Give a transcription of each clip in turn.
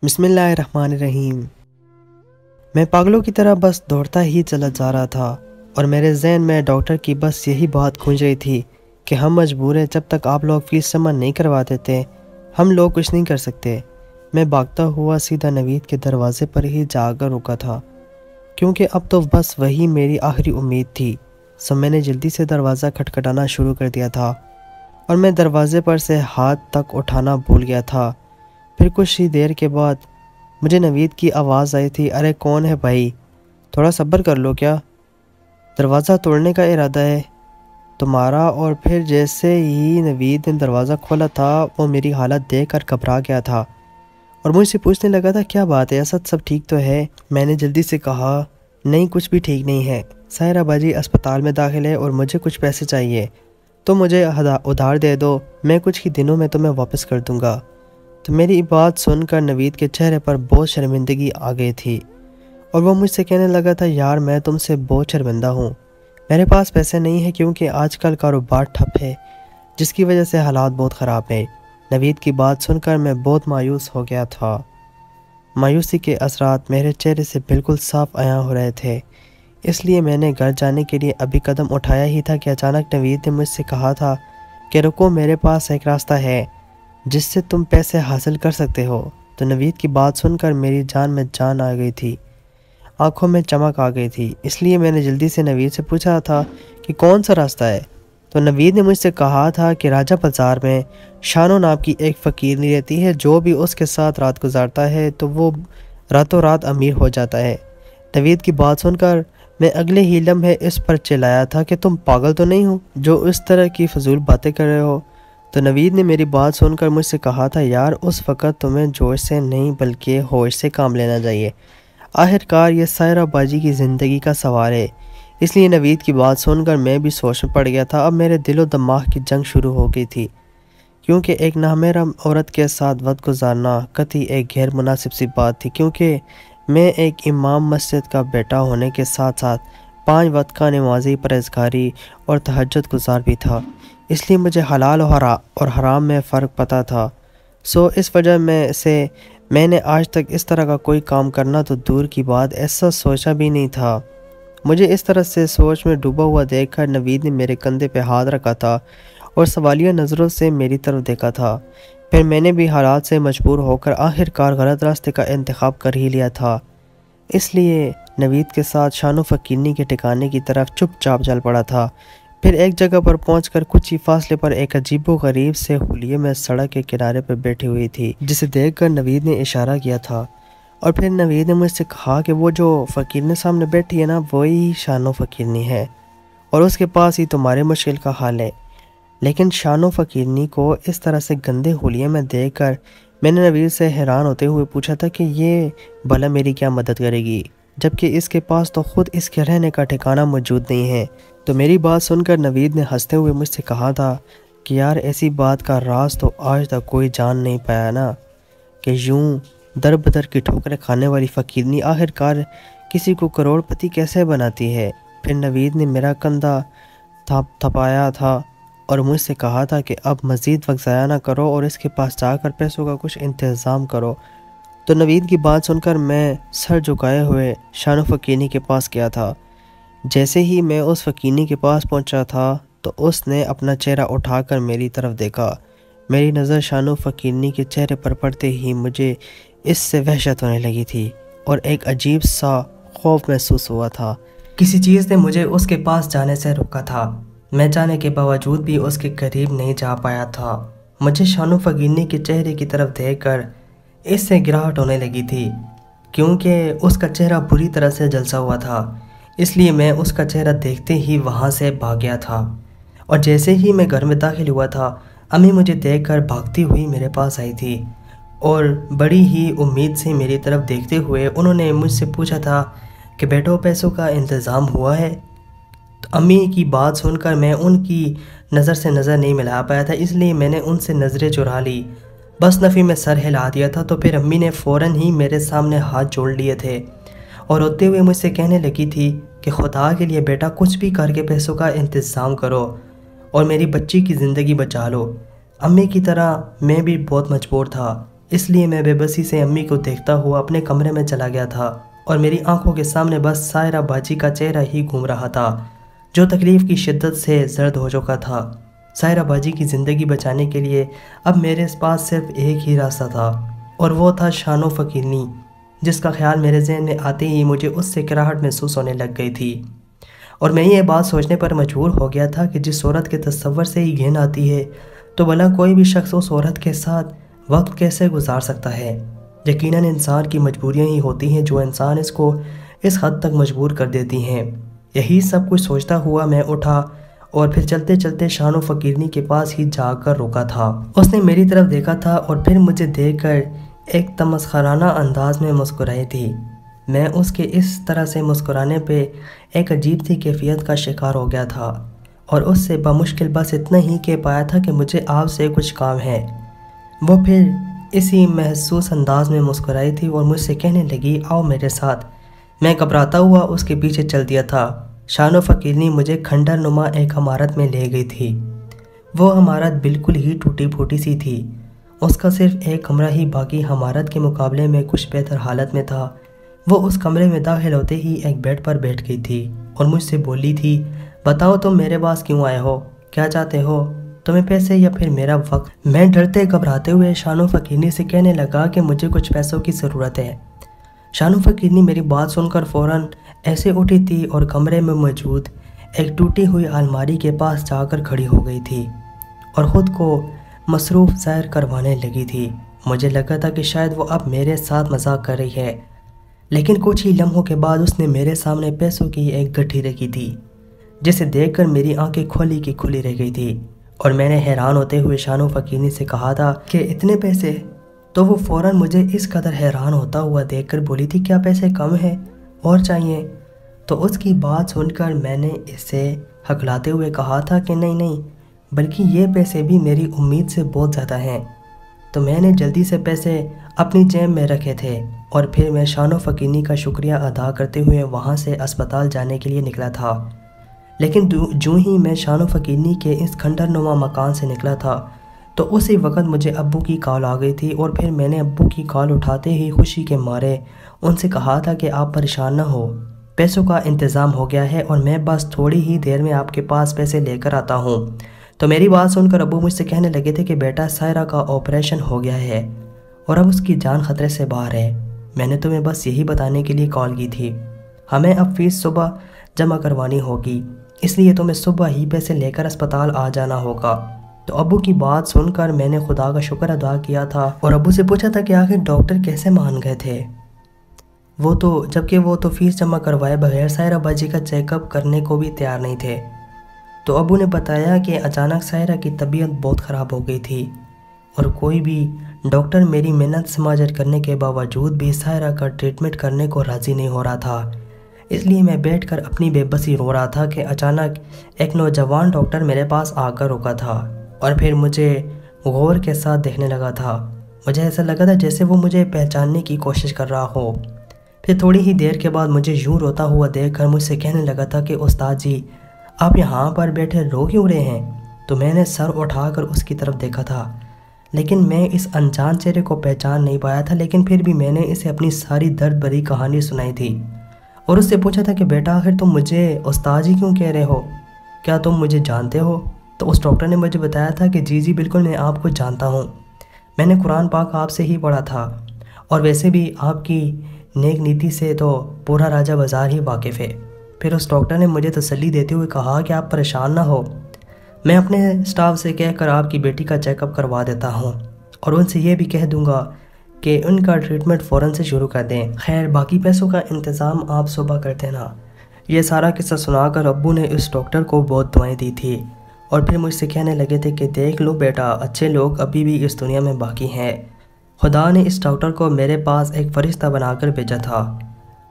بسم اللہ الرحمن الرحیم۔ میں پاگلوں کی طرح بس دوڑتا ہی چلا جا رہا تھا اور میرے ذہن میں ڈاکٹر کی بس یہی بات گونج رہی تھی کہ ہم مجبور ہیں، جب تک آپ لوگ فیس جمع نہیں کروا دیتے ہم لوگ کچھ نہیں کر سکتے۔ میں بھاگتا ہوا سیدھا نوید کے دروازے پر ہی جا کر رکا تھا، کیونکہ اب تو بس وہی میری آخری امید تھی۔ سو میں نے جلدی سے دروازہ کھٹکھٹانا شروع کر دیا تھا اور میں دروازے پر سے ہاتھ تک اٹھانا بھول گیا تھا۔ پھر کچھ ہی دیر کے بعد مجھے نوید کی آواز آئی تھی، ارے کون ہے بھائی، تھوڑا صبر کر لو، کیا دروازہ توڑنے کا ارادہ ہے تمہارا؟ اور پھر جیسے ہی نوید نے دروازہ کھولا تھا وہ میری حالت دیکھ کر گھبرا گیا تھا اور مجھ سے پوچھنے لگا تھا، کیا بات ہے اسد، سب ٹھیک تو ہے؟ میں نے جلدی سے کہا، نہیں کچھ بھی ٹھیک نہیں ہے، ساحرہ باجی اسپتال میں داخل ہے اور مجھے کچھ پیسے چاہیے، تو مجھے ادھار دے دو، میں کچھ ہی دنوں میں تمہیں واپس کر دوں گا۔ تو میری بات سن کر نوید کے چہرے پر بہت شرمندگی آ گئی تھی اور وہ مجھ سے کہنے لگا تھا، یار میں تم سے بہت شرمندہ ہوں، میرے پاس پیسے نہیں ہیں کیونکہ آج کل کاروبار ٹھپ ہے، جس کی وجہ سے حالات بہت خراب ہیں۔ نوید کی بات سن کر میں بہت مایوس ہو گیا تھا۔ مایوسی کے اثرات میرے چہرے سے بالکل صاف عیاں ہو رہے تھے، اس لیے میں نے گھر جانے کے لیے ابھی قدم اٹھایا ہی تھا کہ اچانک نوید نے مجھ سے کہا تھا کہ رکو، میرے پاس ایک راستہ ہے جس سے تم پیسے حاصل کر سکتے ہو۔ تو نوید کی بات سن کر میری جان میں جان آ گئی تھی، آنکھوں میں چمک آ گئی تھی، اس لیے میں نے جلدی سے نوید سے پوچھا تھا کہ کون سا راستہ ہے؟ تو نوید نے مجھ سے کہا تھا کہ راجہ بازار میں شانو نام کی ایک فقیرنی رہتی ہے، جو بھی اس کے ساتھ رات گزارتا ہے تو وہ راتوں رات امیر ہو جاتا ہے۔ نوید کی بات سن کر میں اگلے ہی لمحے اس پر چلایا تھا کہ تم پاگل تو نہیں ہو جو اس طرح کی فضول باتیں کر رہے ہو؟ تو نوید نے میری بات سن کر مجھ سے کہا تھا، یار اس وقت تمہیں جوش سے نہیں بلکہ ہوش سے کام لینا چاہیے، آخرکار یہ ساحرہ باجی کی زندگی کا سوال ہے۔ اس لیے نوید کی بات سن کر میں بھی سوچ میں پڑ گیا تھا۔ اب میرے دل و دماغ کی جنگ شروع ہو گئی تھی، کیونکہ ایک نامحرم عورت کے ساتھ وقت گزارنا قطعی ایک غیر مناسب سی بات تھی، کیونکہ میں ایک امام مسجد کا بیٹا ہونے کے ساتھ ساتھ 5 وقت کا نمازی، پرہیزگاری اور تہجد گزار بھی تھا، اس لیے مجھے حلال اور حرام میں فرق پتہ تھا۔ اس وجہ سے میں نے آج تک اس طرح کا کوئی کام کرنا تو دور کی بات ایسا سوچا بھی نہیں تھا۔ مجھے اس طرح سے سوچ میں ڈوبا ہوا دیکھ کر نوید نے میرے کندھے پہ ہاتھ رکھا تھا اور سوالیہ نظروں سے میری طرف دیکھا تھا۔ پھر میں نے بھی حالات سے مجبور ہو کر آخرکار غلط راستے کا انتخاب کر ہی لیا تھا، اس لیے نوید کے ساتھ شانو فقیرنی کے ٹھکانے کی طرف چپ چاپ چل پڑا تھا۔ پھر ایک جگہ پر پہنچ کر کچھ ہی فاصلے پر ایک عجیب و غریب سے حلیے میں سڑک کے کنارے پر بیٹھی ہوئی تھی، جسے دیکھ کر نوید نے اشارہ کیا تھا اور پھر نوید نے مجھ سے کہا کہ وہ جو فقیرنی سامنے بیٹھی ہے نا، وہی شانو فقیرنی ہے اور اس کے پاس ہی تمہارے مشکل کا حل ہے۔ لیکن شانو فقیرنی کو اس طرح سے گندے حلیے میں دیکھ کر میں نے نوید سے حیران ہوتے ہوئے پوچھا تھا کہ یہ بھلا میری کیا مدد کرے گی، جبکہ اس کے پاس تو خود اس کے رہنے کا ٹھکانہ موجود نہیں ہے۔ تو میری بات سن کر نوید نے ہنستے ہوئے مجھ سے کہا تھا کہ یار ایسی بات کا راز تو آج تک کوئی جان نہیں پایا نا، کہ یوں در بدر کی ٹھوکریں کھانے والی فقیرنی آخرکار کسی کو کروڑ پتی کیسے بناتی ہے۔ پھر نوید نے میرا کندھا تھپایا تھا اور مجھ سے کہا تھا کہ اب مزید وقت ضائع نہ کرو اور اس کے پاس جا کر پیسوں کا کچھ انتظام کرو۔ تو نوید کی بات سن کر میں سر جھکائے ہوئے شانو فقیرنی کے پاس گیا تھا۔ جیسے ہی میں اس فقیرنی کے پاس پہنچا تھا تو اس نے اپنا چہرہ اٹھا کر میری طرف دیکھا۔ میری نظر شانو فقیرنی کے چہرے پر پڑتے ہی مجھے اس سے وحشت ہونے لگی تھی اور ایک عجیب سا خوف محسوس ہوا تھا۔ کسی چیز نے مجھے اس کے پاس جانے سے روکا تھا، میں جانے کے باوجود بھی اس کے قریب نہیں جا پایا تھا۔ مجھے شانو فقیرنی کے چہرے کی طرف دیکھ کر اس سے گراہٹ ہونے لگی تھی، کیونکہ اس کا چہرہ بری طرح سے جھلسا ہوا تھا، اس لیے میں اس کا چہرہ دیکھتے ہی وہاں سے بھاگ گیا تھا۔ اور جیسے ہی میں گھر میں داخل ہوا تھا، امی مجھے دیکھ کر بھاگتی ہوئی میرے پاس آئی تھی اور بڑی ہی امید سے میری طرف دیکھتے ہوئے انہوں نے مجھ سے پوچھا تھا کہ بیٹو پیسوں کا انتظام ہوا ہے؟ تو امی کی بات سن کر میں ان کی نظر سے نظر نہیں ملا پایا تھا، اس لیے میں نے ان سے نظریں چرا لی، بس نفی میں سر ہلا دیا تھا۔ تو پھر امی نے فوراً ہی میرے سامنے ہاتھ جوڑ لیے تھے اور روتے ہوئے مجھ سے کہنے لگی تھی کہ خدا کے لیے بیٹا کچھ بھی کر کے پیسوں کا انتظام کرو اور میری بچی کی زندگی بچا لو۔ امی کی طرح میں بھی بہت مجبور تھا اس لیے میں بے بسی سے امی کو دیکھتا ہوا اپنے کمرے میں چلا گیا تھا اور میری آنکھوں کے سامنے بس سائرہ باجی کا چہرہ ہی گھوم رہا تھا جو تکلیف کی شدت سے زرد ہو چکا تھا۔ سائرہ باجی کی زندگی بچانے کے لیے اب میرے پاس صرف ایک ہی راستہ تھا اور وہ تھا شانو فقیرنی، جس کا خیال میرے ذہن میں آتے ہی مجھے اس سے کراہٹ محسوس ہونے لگ گئی تھی، اور میں یہ بات سوچنے پر مجبور ہو گیا تھا کہ جس عورت کے تصور سے ہی گھن آتی ہے تو بھلا کوئی بھی شخص اس عورت کے ساتھ وقت کیسے گزار سکتا ہے۔ یقیناً انسان کی مجبوریاں ہی ہوتی ہیں جو انسان کو اس حد تک مجبور کر دیتی ہیں۔ یہی سب کچھ سوچتا ہوا میں اٹھا اور پھر چلتے چلتے شانو فقیرنی کے پاس ہی جا کر رکا تھا۔ اس نے میری طرف دیکھا تھا اور پھر مجھے دیکھ کر ایک تمسخرانہ انداز میں مسکرائی تھی۔ میں اس کے اس طرح سے مسکرانے پہ ایک عجیب سی کیفیت کا شکار ہو گیا تھا اور اس سے بمشکل بس اتنا ہی کہہ پایا تھا کہ مجھے آپ سے کچھ کام ہے۔ وہ پھر اسی محسوس انداز میں مسکرائی تھی اور مجھ سے کہنے لگی، آؤ میرے ساتھ۔ میں گھبراتا ہوا اس کے پیچھے چل دیا تھا۔ شانو فقیرنی مجھے کھنڈر نما ایک عمارت میں لے گئی تھی۔ وہ عمارت بالکل ہی ٹوٹی پھوٹی سی تھی، اس کا صرف ایک کمرہ ہی باقی عمارت کے مقابلے میں کچھ بہتر حالت میں تھا۔ وہ اس کمرے میں داخل ہوتے ہی ایک بیڈ پر بیٹھ گئی تھی اور مجھ سے بولی تھی، بتاؤ تم میرے پاس کیوں آئے ہو، کیا چاہتے ہو، تمہیں پیسے یا پھر میرا وقت؟ میں ڈرتے گھبراتے ہوئے شانو فقیرنی سے کہنے لگا کہ مجھے کچھ پیسوں کی ضرورت ہے۔ شانو فقیرنی میری بات سن کر فوراً ایسے اٹھی تھی اور کمرے میں موجود ایک ٹوٹی ہوئی الماری کے پاس جا کر کھڑی ہو گئی تھی اور خود کو مصروف ظاہر کروانے لگی تھی۔ مجھے لگا تھا کہ شاید وہ اب میرے ساتھ مذاق کر رہی ہے، لیکن کچھ ہی لمحوں کے بعد اس نے میرے سامنے پیسوں کی ایک گٹھی رکھی تھی جسے دیکھ کر میری آنکھیں کھلی کی کھلی رہ گئی تھی اور میں نے حیران ہوتے ہوئے شانو فقیرنی سے کہا تھا کہ اتنے پیسے؟ تو وہ فوراً مجھے اس قدر حیران ہوتا ہوا دیکھ کر بولی تھی، کیا پیسے کم ہیں اور چاہیے؟ تو اس کی بات سن کر میں نے اسے ہکلاتے ہوئے کہا تھا کہ نہیں، بلکہ یہ پیسے بھی میری امید سے بہت زیادہ ہیں۔ تو میں نے جلدی سے پیسے اپنی جیب میں رکھے تھے اور پھر میں شانو فقیرنی کا شکریہ ادا کرتے ہوئے وہاں سے اسپتال جانے کے لیے نکلا تھا۔ لیکن جو ہی میں شانو فقیرنی کے اس کھنڈر نما مکان سے نکلا تھا تو اسی وقت مجھے ابو کی کال آ گئی تھی اور پھر میں نے ابو کی کال اٹھاتے ہی خوشی کے مارے ان سے کہا تھا کہ آپ پریشان نہ ہو، پیسوں کا انتظام ہو گیا ہے اور میں بس تھوڑی ہی دیر میں آپ کے پاس پیسے لے کر آتا ہوں۔ تو میری بات سن کر ابو مجھ سے کہنے لگے تھے کہ بیٹا سائرہ کا آپریشن ہو گیا ہے اور اب اس کی جان خطرے سے باہر ہے۔ میں نے تمہیں بس یہی بتانے کے لیے کال کی تھی، ہمیں اب فیس صبح جمع کروانی ہوگی، اس لیے تمہیں صبح ہی پیسے لے کر اسپتال آ جانا ہوگا۔ تو ابو کی بات سن کر میں نے خدا کا شکر ادا کیا تھا اور ابو سے پوچھا تھا کہ آخر ڈاکٹر کیسے مان گئے تھے؟ جبکہ وہ تو فیس جمع کروائے بغیر سائرہ باجی کا چیک اپ کرنے کو بھی تیار نہیں تھے۔ تو ابو نے بتایا کہ اچانک سائرہ کی طبیعت بہت خراب ہو گئی تھی اور کوئی بھی ڈاکٹر میری محنت سماجت کرنے کے باوجود بھی سائرہ کا ٹریٹمنٹ کرنے کو راضی نہیں ہو رہا تھا۔ اس لیے میں بیٹھ کر اپنی بے بسی رو رہا تھا کہ اچانک ایک نوجوان ڈاکٹر میرے پاس آ کر رکا تھا اور پھر مجھے غور کے ساتھ دیکھنے لگا تھا۔ مجھے ایسا لگا تھا جیسے وہ مجھے پہچاننے کی کوشش کر رہا ہو۔ پھر تھوڑی ہی دیر کے بعد مجھے یوں روتا ہوا دیکھ کر مجھ سے کہنے لگا تھا کہ استاد جی آپ یہاں پر بیٹھے رو کیوں رہے ہیں؟ تو میں نے سر اٹھا کر اس کی طرف دیکھا تھا، لیکن میں اس انجان چہرے کو پہچان نہیں پایا تھا، لیکن پھر بھی میں نے اسے اپنی ساری درد بھری کہانی سنائی تھی اور اس سے پوچھا تھا کہ بیٹا آخر تم مجھے استاد جی کیوں کہہ رہے ہو؟ کیا تم مجھے جانتے ہو؟ تو اس ڈاکٹر نے مجھے بتایا تھا کہ جی بالکل میں آپ کو جانتا ہوں، میں نے قرآن پاک آپ سے ہی پڑھا تھا اور ویسے بھی آپ کی نیک نیتی سے تو پورا راجہ بازار ہی واقف ہے۔ پھر اس ڈاکٹر نے مجھے تسلی دیتے ہوئے کہا کہ آپ پریشان نہ ہو، میں اپنے سٹاف سے کہہ کر آپ کی بیٹی کا چیک اپ کروا دیتا ہوں اور ان سے یہ بھی کہہ دوں گا کہ ان کا ٹریٹمنٹ فوراً سے شروع کر دیں، خیر باقی پیسوں کا انتظام آپ صبح کر دینا۔ یہ سارا قصہ سنا کر ابو نے اس ڈاکٹر کو بہت دعائیں دی تھی اور پھر مجھ سے کہنے لگے تھے کہ دیکھ لو بیٹا اچھے لوگ ابھی بھی اس دنیا میں باقی ہیں، خدا نے اس ڈاکٹر کو میرے پاس ایک فرشتہ بنا کر بھیجا تھا۔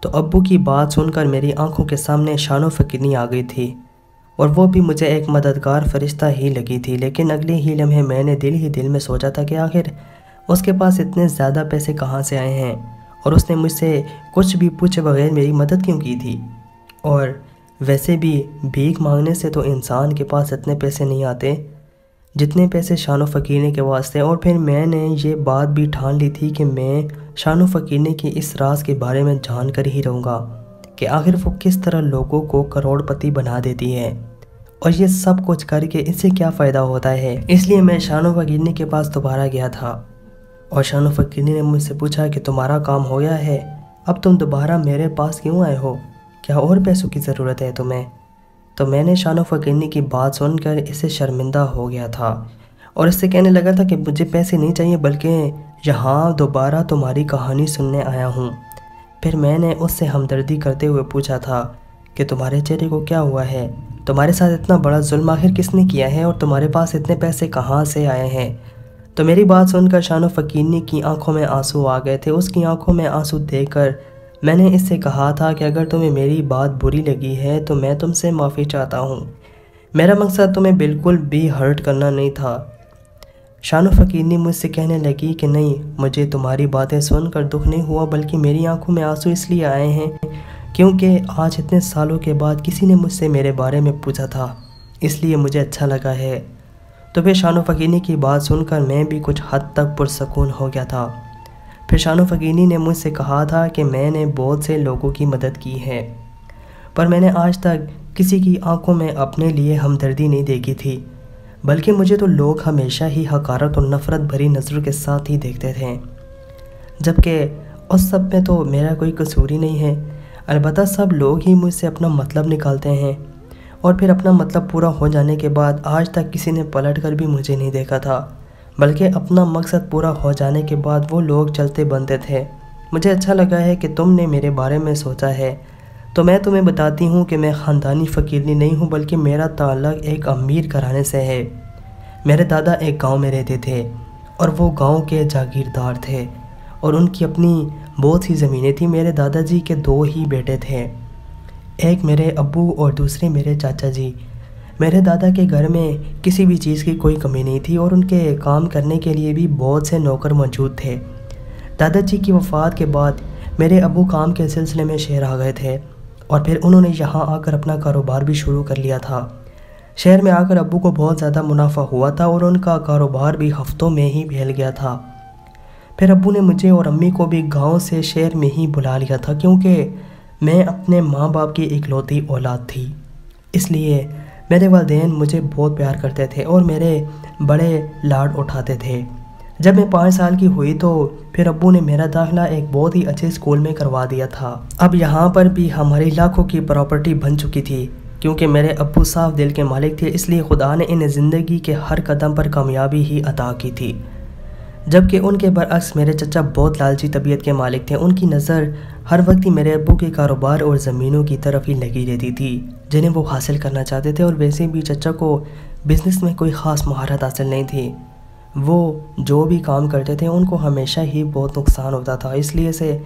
تو ابو کی بات سن کر میری آنکھوں کے سامنے شانو فقیرنی آ گئی تھی اور وہ بھی مجھے ایک مددگار فرشتہ ہی لگی تھی، لیکن اگلے ہی لمحے میں نے دل ہی دل میں سوچا تھا کہ آخر اس کے پاس اتنے زیادہ پیسے کہاں سے آئے ہیں اور اس نے مجھ سے کچھ بھی پوچھے بغیر میری مدد کیوں کی تھی؟ اور ویسے بھی بھیک مانگنے سے تو انسان کے پاس اتنے پیسے نہیں آتے جتنے پیسے شان و فقیرنی کے واسطے، اور پھر میں نے یہ بات بھی ٹھان لی تھی کہ میں شان و فقیرنی کے اس راز کے بارے میں جان کر ہی رہوں گا کہ آخر وہ کس طرح لوگوں کو کروڑ پتی بنا دیتی ہے، اور یہ سب کچھ کر کے اس سے کیا فائدہ ہوتا ہے۔ اس لیے میں شان و فقیرنی کے پاس دوبارہ گیا تھا، اور شان و فقیرنی نے مجھ سے پوچھا کہ تمہارا کام ہو گیا ہے، اب تم دوبارہ میرے پاس کیوں آئے ہو، کیا اور پیسوں کی ضرورت ہے تمہیں؟ تو میں نے شان و فقیرنی کی بات سن کر اس سے شرمندہ ہو گیا تھا، اور اس سے کہنے لگا تھا کہ مجھے پیسے نہیں چاہیے، بلکہ یہاں دوبارہ تمہاری کہانی سننے آیا ہوں۔ پھر میں نے اس سے ہمدردی کرتے ہوئے پوچھا تھا کہ تمہارے چہرے کو کیا ہوا ہے، تمہارے ساتھ اتنا بڑا ظلم آخر کس نے کیا ہے، اور تمہارے پاس اتنے پیسے کہاں سے آئے ہیں؟ تو میری بات سن کر شان و فقیرنی کی آنکھوں میں آنسو آ گئے تھے۔ اس کی آنکھوں میں آنسو دیکھ کر میں نے اس سے کہا تھا کہ اگر تمہیں میری بات بری لگی ہے تو میں تم سے معافی چاہتا ہوں، میرا مقصد تمہیں بالکل بھی ہرٹ کرنا نہیں تھا۔ شان و فقیرنی مجھ سے کہنے لگی کہ نہیں، مجھے تمہاری باتیں سن کر دکھ نہیں ہوا، بلکہ میری آنکھوں میں آنسو اس لیے آئے ہیں کیونکہ آج اتنے سالوں کے بعد کسی نے مجھ سے میرے بارے میں پوچھا تھا، اس لیے مجھے اچھا لگا ہے۔ تو پھر شان و فقیرنی کی بات سن کر میں بھی کچھ حد تک پرسکون ہو گیا تھا۔ پھر شان و فقیرنی نے مجھ سے کہا تھا کہ میں نے بہت سے لوگوں کی مدد کی ہے، پر میں نے آج تک کسی کی آنکھوں میں اپنے لیے ہمدردی نہیں دیکھی تھی، بلکہ مجھے تو لوگ ہمیشہ ہی حقارت اور نفرت بھری نظروں کے ساتھ ہی دیکھتے تھے، جبکہ اس سب میں تو میرا کوئی قصور ہی نہیں ہے۔ البتہ سب لوگ ہی مجھ سے اپنا مطلب نکالتے ہیں، اور پھر اپنا مطلب پورا ہو جانے کے بعد آج تک کسی نے پلٹ کر بھی مجھے نہیں دیکھا تھا، بلکہ اپنا مقصد پورا ہو جانے کے بعد وہ لوگ چلتے بنتے تھے۔ مجھے اچھا لگا ہے کہ تم نے میرے بارے میں سوچا ہے، تو میں تمہیں بتاتی ہوں کہ میں خاندانی فقیرنی نہیں ہوں، بلکہ میرا تعلق ایک امیر گھرانے سے ہے۔ میرے دادا ایک گاؤں میں رہتے تھے، اور وہ گاؤں کے جاگیردار تھے، اور ان کی اپنی بہت سی زمینیں تھیں۔ میرے دادا جی کے 2 ہی بیٹے تھے، ایک میرے ابو اور دوسرے میرے چاچا جی۔ میرے دادا کے گھر میں کسی بھی چیز کی کوئی کمی نہیں تھی، اور ان کے کام کرنے کے لیے بھی بہت سے نوکر موجود تھے۔ دادا جی کی وفات کے بعد میرے ابو کام کے سلسلے میں شہر آ گئے تھے، اور پھر انہوں نے یہاں آ کر اپنا کاروبار بھی شروع کر لیا تھا۔ شہر میں آ کر ابو کو بہت زیادہ منافع ہوا تھا، اور ان کا کاروبار بھی ہفتوں میں ہی پھیل گیا تھا۔ پھر ابو نے مجھے اور امی کو بھی گاؤں سے شہر میں ہی بلا لیا تھا، کیونکہ میں اپنے ماں باپ کی اکلوتی اولاد تھی، اس لیے میرے والدین مجھے بہت پیار کرتے تھے اور میرے بڑے لاڈ اٹھاتے تھے۔ جب میں 5 سال کی ہوئی تو پھر ابو نے میرا داخلہ ایک بہت ہی اچھے اسکول میں کروا دیا تھا۔ اب یہاں پر بھی ہماری لاکھوں کی پراپرٹی بن چکی تھی، کیونکہ میرے ابو صاف دل کے مالک تھے، اس لیے خدا نے انہیں زندگی کے ہر قدم پر کامیابی ہی عطا کی تھی۔ جبکہ ان کے برعکس میرے چچا بہت لالچی طبیعت کے مالک تھے، ان کی نظر ہر وقت ہی میرے ابو کے کاروبار اور زمینوں کی طرف ہی لگی رہتی تھی جنہیں وہ حاصل کرنا چاہتے تھے، اور ویسے بھی چچا کو بزنس میں کوئی خاص مہارت حاصل نہیں تھی۔ وہ جو بھی کام کرتے تھے ان کو ہمیشہ ہی بہت نقصان ہوتا تھا، اس لیے سے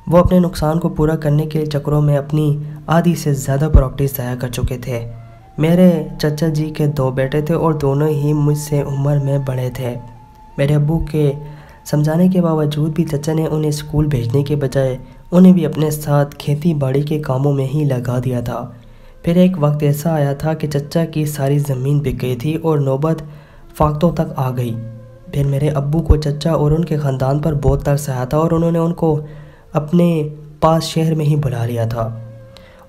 وہ اپنے نقصان کو پورا کرنے کے چکروں میں اپنی آدھی سے زیادہ پراپرٹی ضائع کر چکے تھے۔ میرے چچا جی کے 2 بیٹے تھے اور دونوں ہی مجھ سے عمر میں بڑے تھے۔ میرے ابو کے سمجھانے کے باوجود بھی چچا نے انہیں اسکول بھیجنے کے بجائے انہیں بھی اپنے ساتھ کھیتی باڑی کے کاموں میں ہی لگا دیا تھا۔ پھر ایک وقت ایسا آیا تھا کہ چچا کی ساری زمین بک گئی تھی اور نوبت فاقتوں تک آ گئی۔ پھر میرے ابو کو چچا اور ان کے خاندان پر بہت ترس آیا تھا، اور انہوں نے ان کو اپنے پاس شہر میں ہی بلا لیا تھا،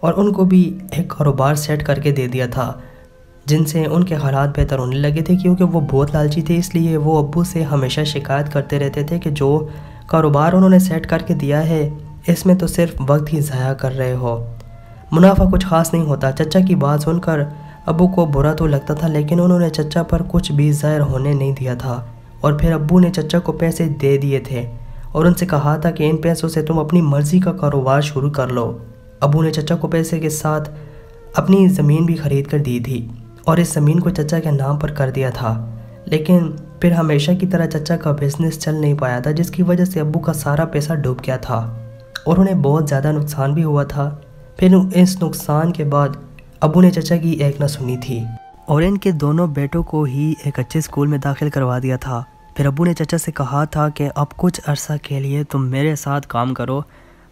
اور ان کو بھی ایک کاروبار سیٹ کر کے دے دیا تھا جن سے ان کے حالات بہتر ہونے لگے تھے، کیونکہ وہ بہت لالچی تھے، اس لیے وہ ابو سے ہمیشہ شکایت کرتے رہتے تھے کہ جو کاروبار انہوں نے سیٹ کر کے دیا ہے اس میں تو صرف وقت ہی ضائع کر رہے ہو، منافع کچھ خاص نہیں ہوتا۔ چچا کی بات سن کر ابو کو برا تو لگتا تھا، لیکن انہوں نے چچا پر کچھ بھی ظاہر ہونے نہیں دیا تھا، اور پھر ابو نے چچا کو پیسے دے دیے تھے اور ان سے کہا تھا کہ ان پیسوں سے تم اپنی مرضی کا کاروبار شروع کر لو۔ ابو نے چچا کو پیسے کے ساتھ اپنی زمین بھی خرید کر دی تھی، اور اس زمین کو چچا کے نام پر کر دیا تھا، لیکن پھر ہمیشہ کی طرح چچا کا بزنس چل نہیں پایا تھا، جس کی وجہ سے ابو کا سارا پیسہ ڈوب گیا تھا اور انہیں بہت زیادہ نقصان بھی ہوا تھا۔ پھر اس نقصان کے بعد ابو نے چچا کی ایک نہ سنی تھی اور ان کے دونوں بیٹوں کو ہی ایک اچھے اسکول میں داخل کروا دیا تھا۔ پھر ابو نے چچا سے کہا تھا کہ اب کچھ عرصہ کے لیے تم میرے ساتھ کام کرو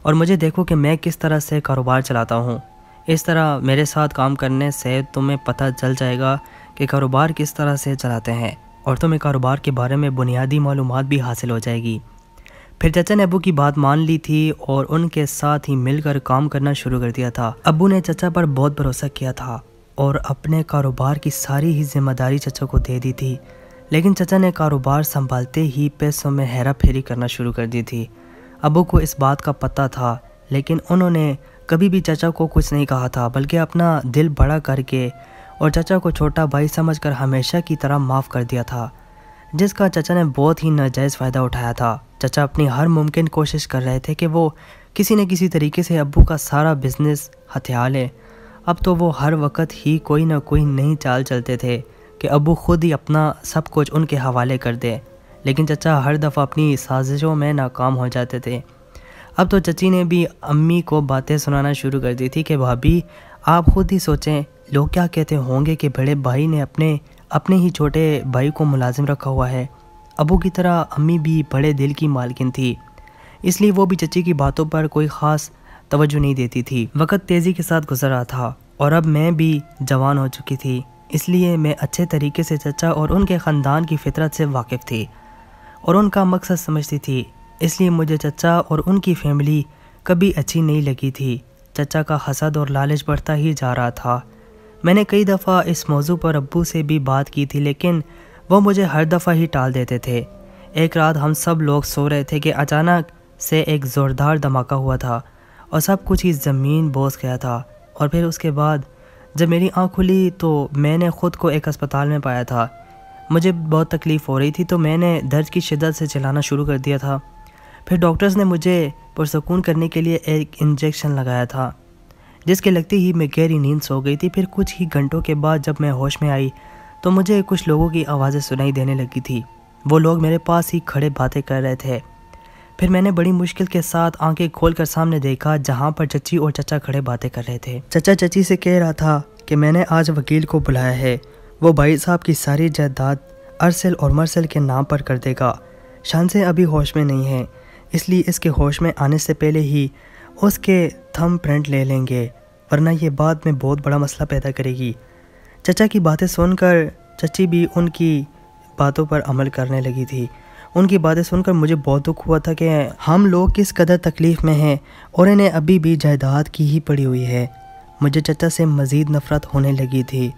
اور مجھے دیکھو کہ میں کس طرح سے کاروبار چلاتا ہوں، اس طرح میرے ساتھ کام کرنے سے تمہیں پتہ چل جائے گا کہ کاروبار کس طرح سے چلاتے ہیں اور تمہیں کاروبار کے بارے میں بنیادی معلومات بھی حاصل ہو جائے گی۔ پھر چچا نے ابو کی بات مان لی تھی اور ان کے ساتھ ہی مل کر کام کرنا شروع کر دیا تھا۔ ابو نے چچا پر بہت بھروسہ کیا تھا اور اپنے کاروبار کی ساری ہی ذمہ داری چچا کو دے دی تھی، لیکن چچا نے کاروبار سنبھالتے ہی پیسوں میں ہیرا پھیری کرنا شروع کر دی تھی۔ ابو کو اس بات کا پتہ تھا، لیکن انہوں نے کبھی بھی چچا کو کچھ نہیں کہا تھا، بلکہ اپنا دل بڑا کر کے اور چچا کو چھوٹا بھائی سمجھ کر ہمیشہ کی طرح معاف کر دیا تھا، جس کا چچا نے بہت ہی ناجائز فائدہ اٹھایا تھا۔ چچا اپنی ہر ممکن کوشش کر رہے تھے کہ وہ کسی نہ کسی طریقے سے ابو کا سارا بزنس ہتھیا لے۔ اب تو وہ ہر وقت ہی کوئی نہ کوئی نئی چال چلتے تھے کہ ابو خود ہی اپنا سب کچھ ان کے حوالے کر دے، لیکن چچا ہر دفعہ اپنی سازشوں میں ناکام ہو جاتے تھے۔ اب تو چچی نے بھی امی کو باتیں سنانا شروع کر دی تھی کہ بھابھی آپ خود ہی سوچیں، لوگ کیا کہتے ہوں گے کہ بڑے بھائی نے اپنے ہی چھوٹے بھائی کو ملازم رکھا ہوا ہے۔ ابو کی طرح امی بھی بڑے دل کی مالکن تھی، اس لیے وہ بھی چچی کی باتوں پر کوئی خاص توجہ نہیں دیتی تھی۔ وقت تیزی کے ساتھ گزر رہا تھا اور اب میں بھی جوان ہو چکی تھی، اس لیے میں اچھے طریقے سے چچا اور ان کے خاندان کی فطرت سے واقف تھی اور ان کا مقصد سمجھتی تھی، اس لیے مجھے چچا اور ان کی فیملی کبھی اچھی نہیں لگی تھی۔ چچا کا حسد اور لالچ بڑھتا ہی جا رہا تھا۔ میں نے کئی دفعہ اس موضوع پر ابو سے بھی بات کی تھی، لیکن وہ مجھے ہر دفعہ ہی ٹال دیتے تھے۔ ایک رات ہم سب لوگ سو رہے تھے کہ اچانک سے ایک زوردار دھماکہ ہوا تھا اور سب کچھ ہی زمین بوس گیا تھا، اور پھر اس کے بعد جب میری آنکھ کھلی تو میں نے خود کو ایک اسپتال میں پایا تھا۔ مجھے بہت تکلیف ہو رہی تھی تو میں نے درد کی شدت سے چلانا شروع کر دیا تھا۔ پھر ڈاکٹرز نے مجھے پرسکون کرنے کے لیے ایک انجیکشن لگایا تھا، جس کے لگتے ہی میں گہری نیند سو گئی تھی۔ پھر کچھ ہی گھنٹوں کے بعد جب میں ہوش میں آئی تو مجھے کچھ لوگوں کی آوازیں سنائی دینے لگی تھی۔ وہ لوگ میرے پاس ہی کھڑے باتیں کر رہے تھے۔ پھر میں نے بڑی مشکل کے ساتھ آنکھیں کھول کر سامنے دیکھا، جہاں پر چچی اور چچا کھڑے باتیں کر رہے تھے۔ چچا چچی سے کہہ رہا تھا کہ میں نے آج وکیل کو بلایا ہے، وہ بھائی صاحب کی ساری جائیداد ارسل اور مرسل کے نام پر کر دے گا۔ شان سے ابھی ہوش میں نہیں ہے، اس لیے اس کے ہوش میں آنے سے پہلے ہی اس کے تھم پرنٹ لے لیں گے، ورنہ یہ بعد میں بہت بڑا مسئلہ پیدا کرے گی۔ چچا کی باتیں سن کر چچی بھی ان کی باتوں پر عمل کرنے لگی تھی۔ ان کی باتیں سن کر مجھے بہت دکھ ہوا تھا کہ ہم لوگ کس قدر تکلیف میں ہیں اور انہیں ابھی بھی جائیداد کی ہی پڑی ہوئی ہے۔ مجھے چچا سے مزید نفرت ہونے لگی تھی۔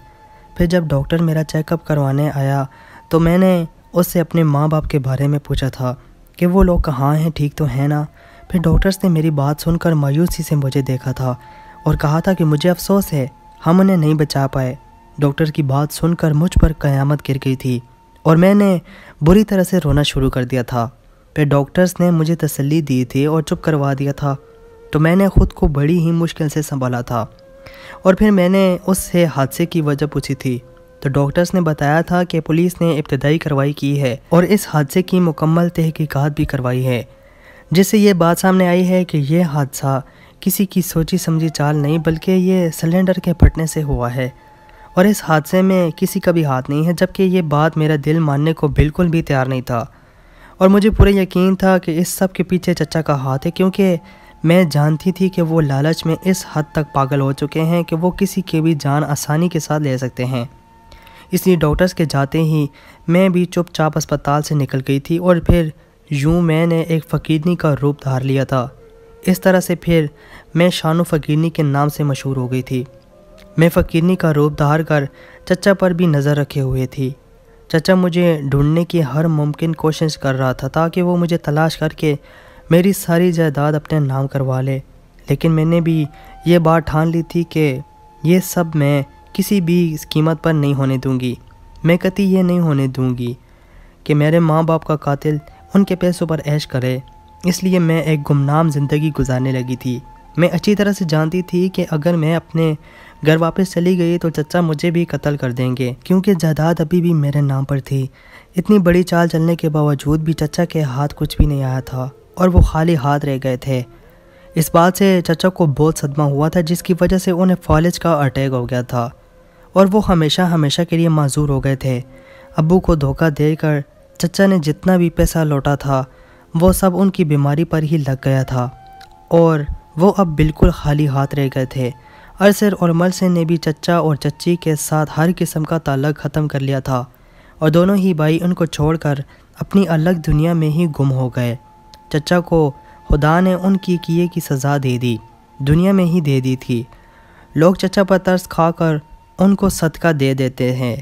پھر جب ڈاکٹر میرا چیک اپ کروانے آیا تو میں نے اس سے اپنے ماں باپ کے بارے میں پوچھا تھا کہ وہ لوگ کہاں ہیں، ٹھیک تو ہیں نا؟ پھر ڈاکٹرز نے میری بات سن کر مایوسی سے مجھے دیکھا تھا اور کہا تھا کہ مجھے افسوس ہے ہم انہیں نہیں بچا پائے۔ ڈاکٹر کی بات سن کر مجھ پر قیامت گر گئی تھی اور میں نے بری طرح سے رونا شروع کر دیا تھا۔ پھر ڈاکٹرز نے مجھے تسلی دی تھی اور چپ کروا دیا تھا، تو میں نے خود کو بڑی ہی مشکل سے سنبھالا تھا اور پھر میں نے اس سے حادثے کی وجہ پوچھی تھی تو ڈاکٹرز نے بتایا تھا کہ پولیس نے ابتدائی کارروائی کی ہے اور اس حادثے کی مکمل تحقیقات بھی کروائی ہے، جس سے یہ بات سامنے آئی ہے کہ یہ حادثہ کسی کی سوچی سمجھی چال نہیں بلکہ یہ سلنڈر کے پھٹنے سے ہوا ہے اور اس حادثے میں کسی کا بھی ہاتھ نہیں ہے، جبکہ یہ بات میرا دل ماننے کو بالکل بھی تیار نہیں تھا اور مجھے پورا یقین تھا کہ اس سب کے پیچھے چچا کا ہاتھ ہے، کیونکہ میں جانتی تھی کہ وہ لالچ میں اس حد تک پاگل ہو چکے ہیں کہ وہ کسی کی بھی جان آسانی کے ساتھ لے سکتے ہیں۔ اس لیے ڈاکٹرز کے جاتے ہی میں بھی چپ چاپ اسپتال سے نکل گئی تھی اور پھر یوں میں نے ایک فقیرنی کا روپ دھار لیا تھا۔ اس طرح سے پھر میں شانو فقیرنی کے نام سے مشہور ہو گئی تھی۔ میں فقیرنی کا روپ دھار کر چچا پر بھی نظر رکھے ہوئے تھی۔ چچا مجھے ڈھونڈنے کی ہر ممکن کوشش کر رہا تھا تاکہ وہ مجھے تلاش کر کے میری ساری جائیداد اپنے نام کروا لے، لیکن میں نے بھی یہ بات ٹھان لی تھی کہ یہ سب میں کسی بھی قیمت پر نہیں ہونے دوں گی۔ میں قطعی یہ نہیں ہونے دوں گی کہ میرے ماں باپ کا قاتل ان کے پیسوں پر عیش کرے، اس لیے میں ایک گمنام زندگی گزارنے لگی تھی۔ میں اچھی طرح سے جانتی تھی کہ اگر میں اپنے گھر واپس چلی گئی تو چچا مجھے بھی قتل کر دیں گے، کیونکہ جائیداد ابھی بھی میرے نام پر تھی۔ اتنی بڑی چال چلنے کے باوجود بھی چچا کے ہاتھ کچھ بھی نہیں آیا تھا اور وہ خالی ہاتھ رہ گئے تھے۔ اس بات سے چچا کو بہت صدمہ ہوا تھا، جس کی وجہ سے انہیں فالج کا اٹیک ہو گیا تھا اور وہ ہمیشہ کے لیے معذور ہو گئے تھے۔ ابو کو دھوکہ دے کر چچا نے جتنا بھی پیسہ لوٹا تھا وہ سب ان کی بیماری پر ہی لگ گیا تھا اور وہ اب بالکل خالی ہاتھ رہ گئے تھے۔ ارسر اور ملسن نے بھی چچا اور چچی کے ساتھ ہر قسم کا تعلق ختم کر لیا تھا اور دونوں ہی بھائی ان کو چھوڑ کر اپنی الگ دنیا میں ہی گم ہو گئے۔ چچا کو خدا نے ان کی کیے کی سزا دے دی، دنیا میں ہی دے دی تھی۔ لوگ چچا پر ترس کھا کر ان کو صدقہ دے دیتے ہیں،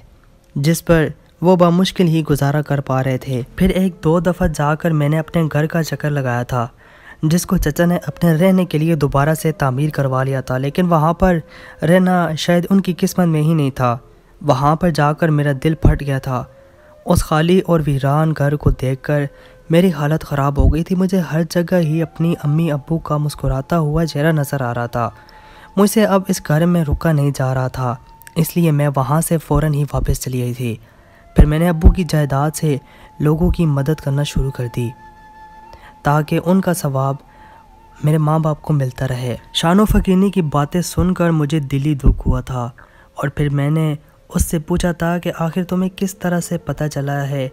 جس پر وہ بمشکل ہی گزارا کر پا رہے تھے۔ پھر ایک دو دفعہ جا کر میں نے اپنے گھر کا چکر لگایا تھا، جس کو چچا نے اپنے رہنے کے لیے دوبارہ سے تعمیر کروا لیا تھا، لیکن وہاں پر رہنا شاید ان کی قسمت میں ہی نہیں تھا۔ وہاں پر جا کر میرا دل پھٹ گیا تھا۔ اس خالی اور ویران گھر کو دیکھ کر میری حالت خراب ہو گئی تھی۔ مجھے ہر جگہ ہی اپنی امی ابو کا مسکراتا ہوا چہرہ نظر آ رہا تھا۔ مجھ سے اب اس گھر میں رکا نہیں جا رہا تھا، اس لیے میں وہاں سے فوراً ہی واپس چلی آئی تھی۔ پھر میں نے ابو کی جائیداد سے لوگوں کی مدد کرنا شروع کر دی تاکہ ان کا ثواب میرے ماں باپ کو ملتا رہے۔ شان و فقیرنی کی باتیں سن کر مجھے دلی دکھ ہوا تھا، اور پھر میں نے اس سے پوچھا تھا کہ آخر تمہیں کس طرح سے پتہ چلا ہے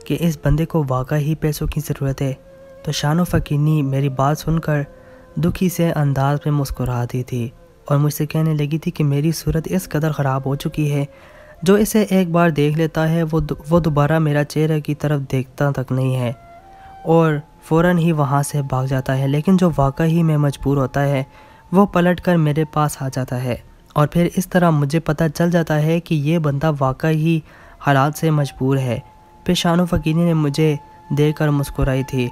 کہ اس بندے کو واقعی پیسوں کی ضرورت ہے؟ تو شان و فقیرنی میری بات سن کر دکھی سے انداز میں مسکراتی تھی اور مجھ سے کہنے لگی تھی کہ میری صورت اس قدر خراب ہو چکی ہے، جو اسے ایک بار دیکھ لیتا ہے وہ دوبارہ میرا چہرہ کی طرف دیکھتا تک نہیں ہے اور فوراً ہی وہاں سے بھاگ جاتا ہے، لیکن جو واقعی میں مجبور ہوتا ہے وہ پلٹ کر میرے پاس آ جاتا ہے، اور پھر اس طرح مجھے پتہ چل جاتا ہے کہ یہ بندہ واقعی حالات سے مجبور ہے۔ پھر شان و فقیرنی نے مجھے دیکھ کر مسکرائی تھی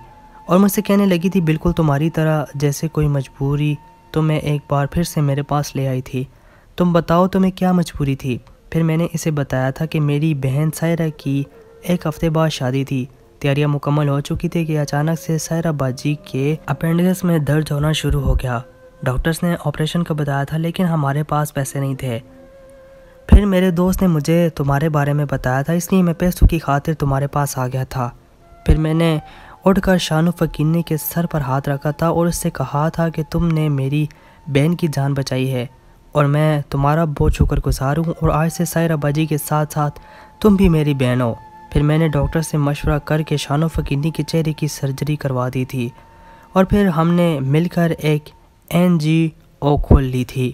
اور مجھ سے کہنے لگی تھی بالکل تمہاری طرح جیسے کوئی مجبوری تمہیں ایک بار پھر سے میرے پاس لے آئی تھی، تم بتاؤ تمہیں کیا مجبوری تھی؟ پھر میں نے اسے بتایا تھا کہ میری بہن سائرہ کی ایک ہفتے بعد شادی تھی، تیاریاں مکمل ہو چکی تھی کہ اچانک سے سائرہ باجی کے اپینڈکس میں درد ہونا شروع ہو گیا۔ ڈاکٹرز نے آپریشن کا بتایا تھا، لیکن ہمارے پاس پیسے نہیں تھے۔ پھر میرے دوست نے مجھے تمہارے بارے میں بتایا تھا، اس لیے میں پیسوں کی خاطر تمہارے پاس آ گیا تھا۔ پھر میں نے اٹھ کر شان و فقیرنی کے سر پر ہاتھ رکھا تھا اور اس سے کہا تھا کہ تم نے میری بہن کی جان بچائی ہے اور میں تمہارا بہت شکر گزار ہوں، اور آج سے سائرہ باجی کے ساتھ ساتھ تم بھی میری بہن ہو۔ پھر میں نے ڈاکٹر سے مشورہ کر کے شان و فقیرنی کے چہرے کی سرجری کروا دی تھی، اور پھر ہم نے مل کر ایک NGO کھول لی تھی،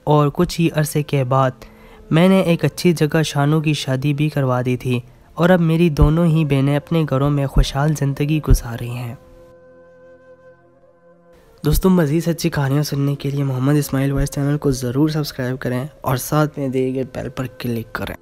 اور کچھ ہی عرصے کے بعد میں نے ایک اچھی جگہ شانو کی شادی بھی کروا دی تھی، اور اب میری دونوں ہی بہنیں اپنے گھروں میں خوشحال زندگی گزار رہی ہیں۔ دوستوں، مزید سچی کہانیاں سننے کے لیے محمد اسماعیل وائس چینل کو ضرور سبسکرائب کریں اور ساتھ میں دیے گئے بیل پر کلک کریں۔